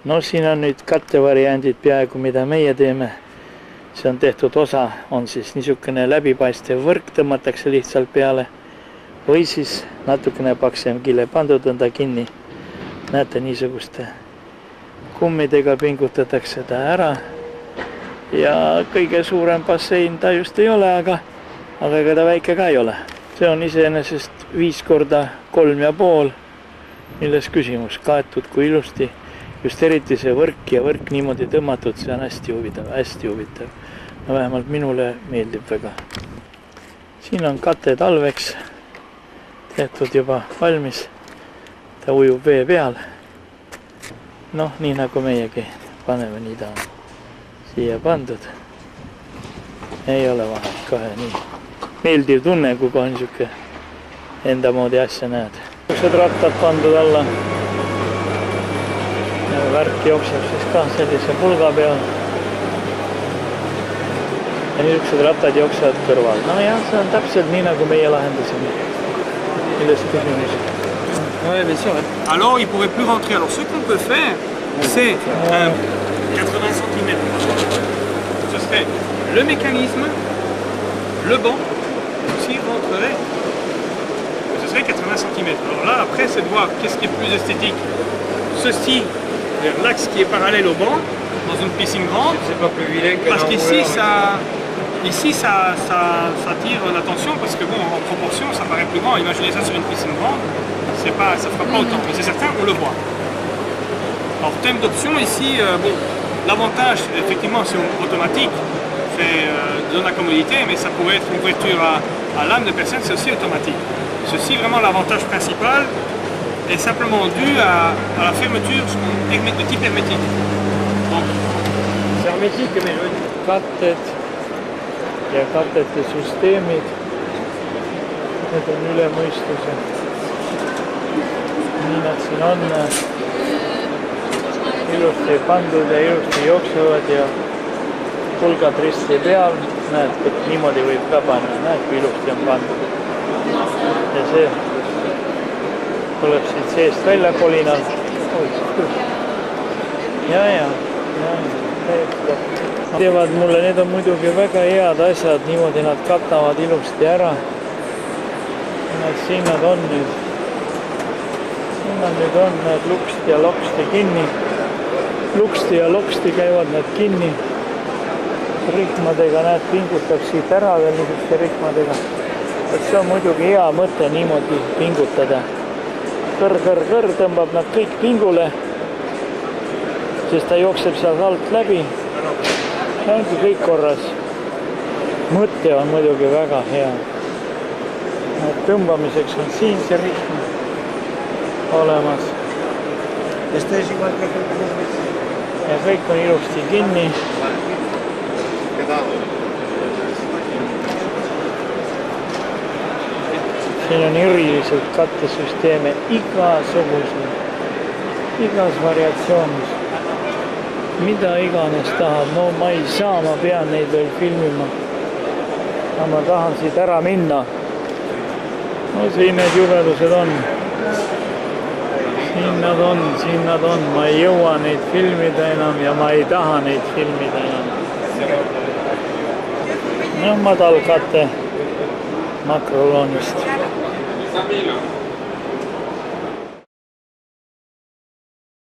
No siin on nüüd kattevariandid peaaegu mida meie teeme. See on tehtud osa, on siis niisugune läbipaistev võrk, tõmmatakse lihtsalt peale või siis natukene paksem kille pandud on ta kinni. Näete, niisuguste kummidega pingutatakse ta ära ja kõige suurem bassein ta just ei ole, aga ega ta väike ka ei ole. See on iseenesest 5 korda 3,5, milles küsimus, kaetud kui ilusti, just eriti see võrk ja võrk niimoodi tõmmatud, see on hästi huvitav, hästi huvitav. No vähemalt minule meeldib väga. Siin on kate talveks tehtud juba valmis, ta ujub vee peal. Noh, nii nagu meiegi paneme, nii ta on siia pandud. Ei ole vahet kohe nii. Meeldiv tunne, kui kohe niisugune enda moodi asja näed. Niisugused rattad pandud alla. Ja värk jookseb siis ka sellise pulga peal. Ja niisugused rattad jooksevad kõrval. No jah, see on täpselt nii, nagu meie lahendasime. Millest küsimus? Oui, bien sûr. Alors, il ne pourrait plus rentrer. Alors, ce qu'on peut faire, c'est 80 cm. Ce serait le mécanisme, le banc, aussi rentrerait. Ce serait 80 cm. Alors là, après, c'est de voir qu'est-ce qui est plus esthétique. Ceci, vers l'axe qui est parallèle au banc, dans une piscine grande. C'est pas plus vilain que parce qu'ici, ça attire l'attention parce que bon, en proportion, ça paraît plus grand. Imaginez ça sur une piscine grande, ça ne fera pas autant. Mais c'est certain, on le voit. Alors, thème d'option ici, bon, l'avantage, effectivement, c'est automatique, donne la commodité, mais ça pourrait être une ouverture à l'âme de personne, c'est aussi automatique. Ceci, vraiment, l'avantage principal est simplement dû à la fermeture de type hermétique. C'est hermétique, mais je veux dire. Katted ja kattete süsteemid, need on üle mõistuse. Nii nad siin on ilusti pandud ja ilusti jooksevad ja pulgad risti peal. Näed, et niimoodi võib ka panna, näed, kui ilusti on pandud. Ja see tuleb siit seest välja kolinal. Ja. Teevad mulle, need on muidugi väga head asjad, niimoodi nad katavad ilusti ära. Siin nad on nüüd. Siin nad nüüd on, need luksti ja loksti kinni. Luksti ja loksti käivad nad kinni. Rihmadega, näed, pingutab siit ära veel niisuguste rihmadega. See on muidugi hea mõte niimoodi pingutada. Kõr tõmbab nad kõik pingule, sest ta jookseb seal alt läbi. See ongi kõik korras. Mõte on muidugi väga hea. Tõmbamiseks on siin see rihm olemas. Ja kõik on ilusti kinni. Siin on eriliselt kattesüsteeme igas variatsioonis. Mida iganes tahab, no ma ei saa, ma pean neid veel filmima. Ma tahan siit ära minna. No siin need jubedused on. Siin nad on. Ma ei jõua neid filmida enam ja ma ei taha neid filmida enam. No madal kate makroloonist.